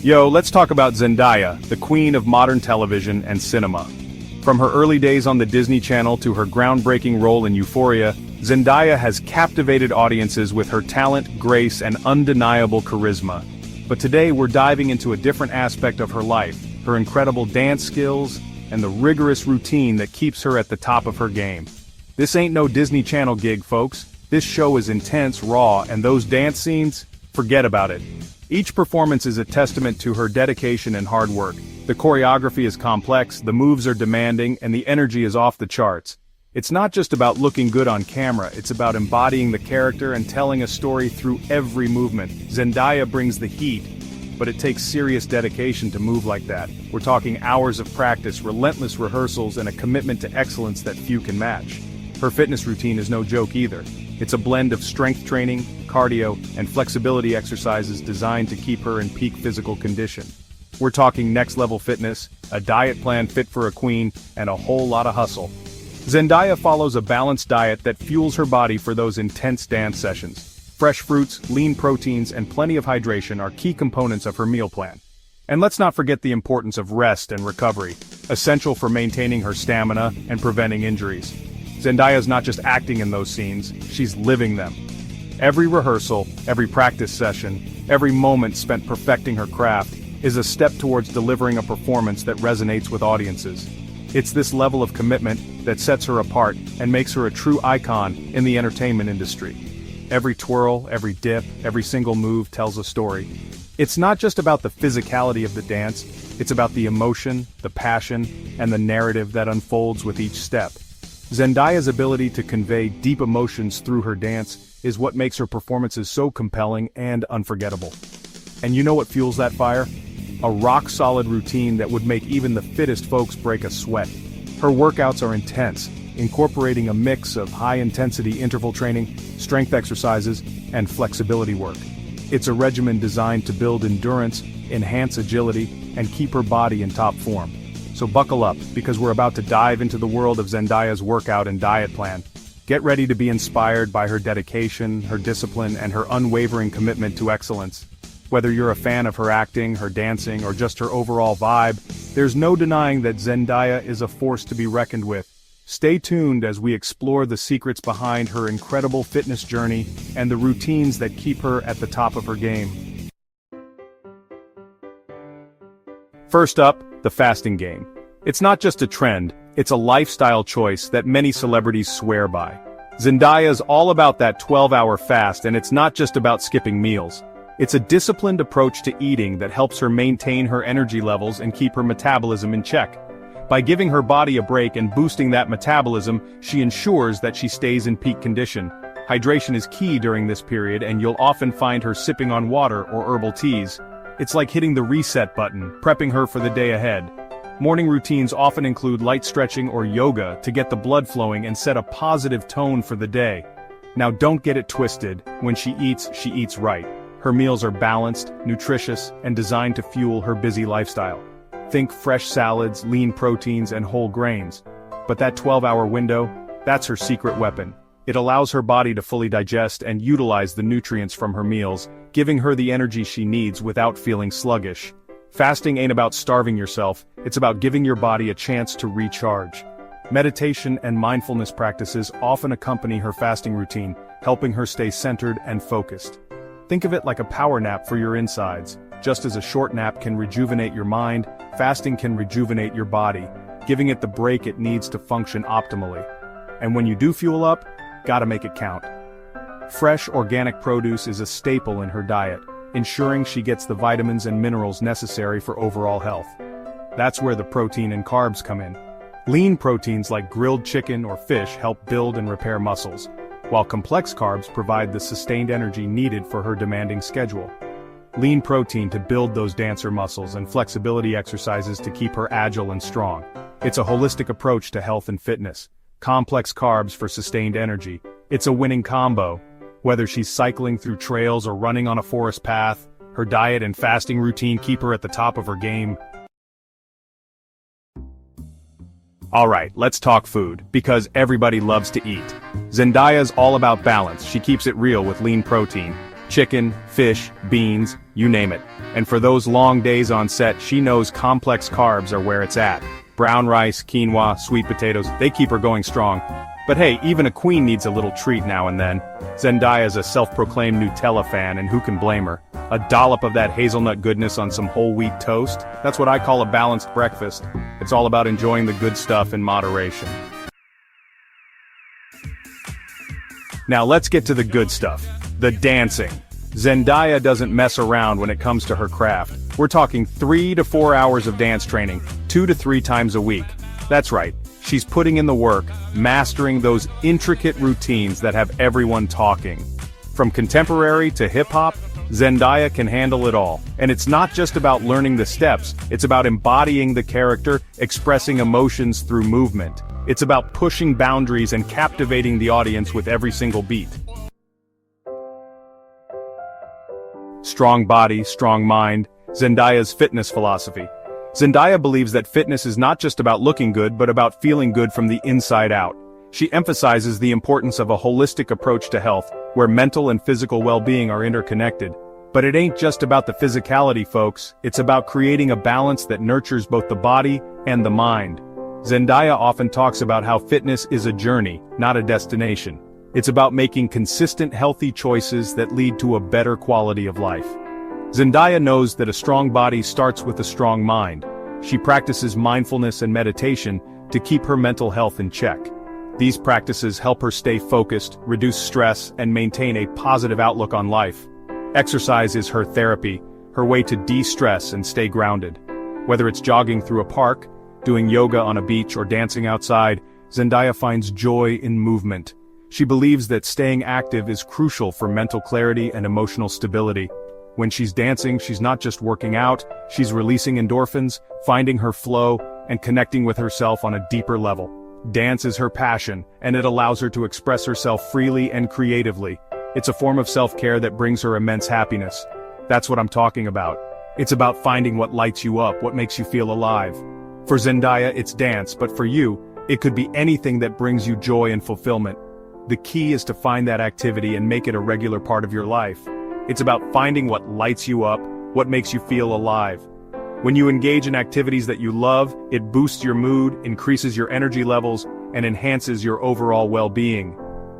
Yo, let's talk about Zendaya, the queen of modern television and cinema. From her early days on the Disney Channel to her groundbreaking role in Euphoria, Zendaya has captivated audiences with her talent, grace, and undeniable charisma. But today we're diving into a different aspect of her life, her incredible dance skills, and the rigorous routine that keeps her at the top of her game. This ain't no Disney Channel gig, folks. This show is intense, raw, and those dance scenes? Forget about it. Each performance is a testament to her dedication and hard work. The choreography is complex, the moves are demanding, and the energy is off the charts. It's not just about looking good on camera, it's about embodying the character and telling a story through every movement. Zendaya brings the heat, but it takes serious dedication to move like that. We're talking hours of practice, relentless rehearsals, and a commitment to excellence that few can match. Her fitness routine is no joke either. It's a blend of strength training, cardio, and flexibility exercises designed to keep her in peak physical condition. We're talking next-level fitness, a diet plan fit for a queen, and a whole lot of hustle. Zendaya follows a balanced diet that fuels her body for those intense dance sessions. Fresh fruits, lean proteins, and plenty of hydration are key components of her meal plan. And let's not forget the importance of rest and recovery, essential for maintaining her stamina and preventing injuries. Zendaya's not just acting in those scenes, she's living them. Every rehearsal, every practice session, every moment spent perfecting her craft is a step towards delivering a performance that resonates with audiences. It's this level of commitment that sets her apart and makes her a true icon in the entertainment industry. Every twirl, every dip, every single move tells a story. It's not just about the physicality of the dance, it's about the emotion, the passion, and the narrative that unfolds with each step. Zendaya's ability to convey deep emotions through her dance is what makes her performances so compelling and unforgettable. And you know what fuels that fire? A rock-solid routine that would make even the fittest folks break a sweat. Her workouts are intense, incorporating a mix of high-intensity interval training, strength exercises, and flexibility work. It's a regimen designed to build endurance, enhance agility, and keep her body in top form. So buckle up, because we're about to dive into the world of Zendaya's workout and diet plan. Get ready to be inspired by her dedication, her discipline, and her unwavering commitment to excellence. Whether you're a fan of her acting, her dancing, or just her overall vibe, there's no denying that Zendaya is a force to be reckoned with. Stay tuned as we explore the secrets behind her incredible fitness journey and the routines that keep her at the top of her game. First up, the fasting game. It's not just a trend, it's a lifestyle choice that many celebrities swear by. Zendaya's all about that 12-hour fast, and it's not just about skipping meals. It's a disciplined approach to eating that helps her maintain her energy levels and keep her metabolism in check. By giving her body a break and boosting that metabolism, she ensures that she stays in peak condition. Hydration is key during this period, and you'll often find her sipping on water or herbal teas. It's like hitting the reset button, prepping her for the day ahead. Morning routines often include light stretching or yoga to get the blood flowing and set a positive tone for the day. Now don't get it twisted, when she eats right. Her meals are balanced, nutritious, and designed to fuel her busy lifestyle. Think fresh salads, lean proteins, and whole grains. But that 12-hour window, that's her secret weapon. It allows her body to fully digest and utilize the nutrients from her meals, giving her the energy she needs without feeling sluggish. Fasting ain't about starving yourself, it's about giving your body a chance to recharge. Meditation and mindfulness practices often accompany her fasting routine, helping her stay centered and focused. Think of it like a power nap for your insides. Just as a short nap can rejuvenate your mind, fasting can rejuvenate your body, giving it the break it needs to function optimally. And when you do fuel up, gotta make it count. Fresh organic produce is a staple in her diet, ensuring she gets the vitamins and minerals necessary for overall health. That's where the protein and carbs come in. Lean proteins like grilled chicken or fish help build and repair muscles, while complex carbs provide the sustained energy needed for her demanding schedule. Lean protein to build those dancer muscles and flexibility exercises to keep her agile and strong. It's a holistic approach to health and fitness. Complex carbs for sustained energy. It's a winning combo. Whether she's cycling through trails or running on a forest path, her diet and fasting routine keep her at the top of her game. Alright, let's talk food, because everybody loves to eat. Zendaya's all about balance. She keeps it real with lean protein. Chicken, fish, beans, you name it. And for those long days on set, she knows complex carbs are where it's at. Brown rice, quinoa, sweet potatoes, they keep her going strong. But hey, even a queen needs a little treat now and then. Zendaya's a self-proclaimed Nutella fan, and who can blame her? A dollop of that hazelnut goodness on some whole wheat toast? That's what I call a balanced breakfast. It's all about enjoying the good stuff in moderation. Now let's get to the good stuff. The dancing. Zendaya doesn't mess around when it comes to her craft. We're talking 3 to 4 hours of dance training, 2 to 3 times a week. That's right, she's putting in the work, mastering those intricate routines that have everyone talking. From contemporary to hip-hop, Zendaya can handle it all. And it's not just about learning the steps, it's about embodying the character, expressing emotions through movement. It's about pushing boundaries and captivating the audience with every single beat. Strong body, strong mind, Zendaya's fitness philosophy. Zendaya believes that fitness is not just about looking good but about feeling good from the inside out. She emphasizes the importance of a holistic approach to health, where mental and physical well-being are interconnected. But it ain't just about the physicality, folks, it's about creating a balance that nurtures both the body and the mind. Zendaya often talks about how fitness is a journey, not a destination. It's about making consistent healthy choices that lead to a better quality of life. Zendaya knows that a strong body starts with a strong mind. She practices mindfulness and meditation to keep her mental health in check. These practices help her stay focused, reduce stress, and maintain a positive outlook on life. Exercise is her therapy, her way to de-stress and stay grounded. Whether it's jogging through a park, doing yoga on a beach, or dancing outside, Zendaya finds joy in movement. She believes that staying active is crucial for mental clarity and emotional stability. When she's dancing, she's not just working out, she's releasing endorphins, finding her flow, and connecting with herself on a deeper level. Dance is her passion, and it allows her to express herself freely and creatively. It's a form of self-care that brings her immense happiness. That's what I'm talking about. It's about finding what lights you up, what makes you feel alive. For Zendaya, it's dance, but for you, it could be anything that brings you joy and fulfillment. The key is to find that activity and make it a regular part of your life. It's about finding what lights you up, what makes you feel alive. When you engage in activities that you love, it boosts your mood, increases your energy levels, and enhances your overall well-being.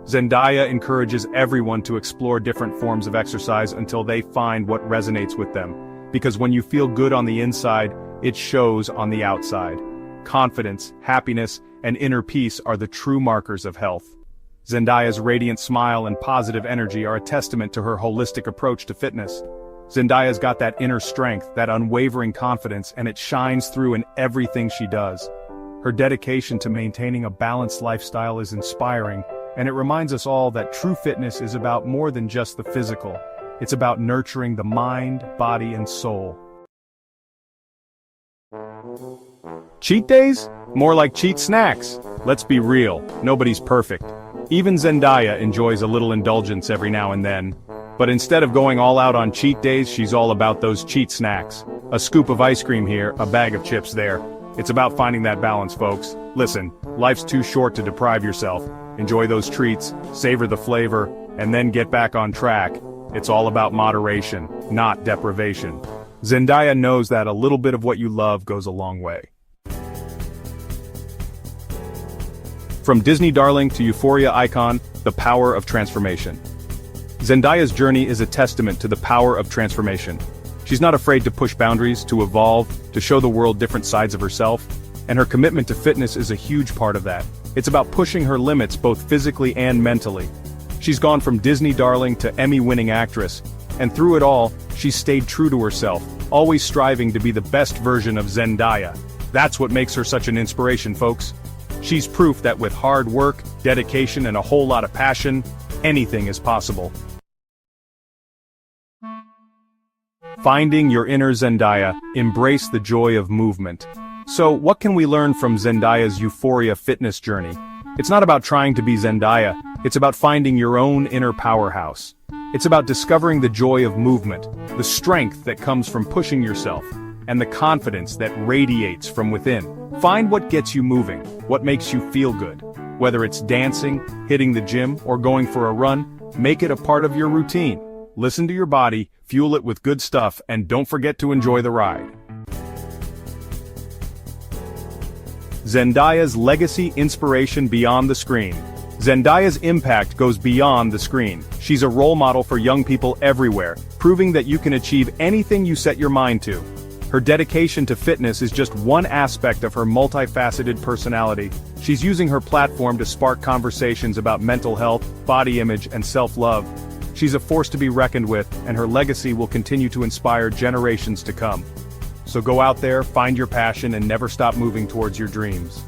Zendaya encourages everyone to explore different forms of exercise until they find what resonates with them. Because when you feel good on the inside, it shows on the outside. Confidence, happiness, and inner peace are the true markers of health. Zendaya's radiant smile and positive energy are a testament to her holistic approach to fitness. Zendaya's got that inner strength, that unwavering confidence, and it shines through in everything she does. Her dedication to maintaining a balanced lifestyle is inspiring, and it reminds us all that true fitness is about more than just the physical. It's about nurturing the mind, body, and soul. Cheat days? More like cheat snacks. Let's be real, nobody's perfect. Even Zendaya enjoys a little indulgence every now and then. But instead of going all out on cheat days, she's all about those cheat snacks. A scoop of ice cream here, a bag of chips there. It's about finding that balance, folks. Listen, life's too short to deprive yourself. Enjoy those treats, savor the flavor, and then get back on track. It's all about moderation, not deprivation. Zendaya knows that a little bit of what you love goes a long way. From Disney darling to Euphoria icon, the power of transformation. Zendaya's journey is a testament to the power of transformation. She's not afraid to push boundaries, to evolve, to show the world different sides of herself, and her commitment to fitness is a huge part of that. It's about pushing her limits both physically and mentally. She's gone from Disney darling to Emmy-winning actress, and through it all, she's stayed true to herself, always striving to be the best version of Zendaya. That's what makes her such an inspiration, folks. She's proof that with hard work, dedication, and a whole lot of passion, anything is possible. Finding your inner Zendaya, embrace the joy of movement. So, what can we learn from Zendaya's Euphoria fitness journey? It's not about trying to be Zendaya, it's about finding your own inner powerhouse. It's about discovering the joy of movement, the strength that comes from pushing yourself, and the confidence that radiates from within. Find what gets you moving, what makes you feel good. Whether it's dancing, hitting the gym, or going for a run, make it a part of your routine. listen to your body, fuel it with good stuff, and don't forget to enjoy the ride. Zendaya's legacy inspiration beyond the screen. Zendaya's impact goes beyond the screen. She's a role model for young people everywhere, proving that you can achieve anything you set your mind to. Her dedication to fitness is just one aspect of her multifaceted personality. She's using her platform to spark conversations about mental health, body image, and self-love. She's a force to be reckoned with, and her legacy will continue to inspire generations to come. So go out there, find your passion, and never stop moving towards your dreams.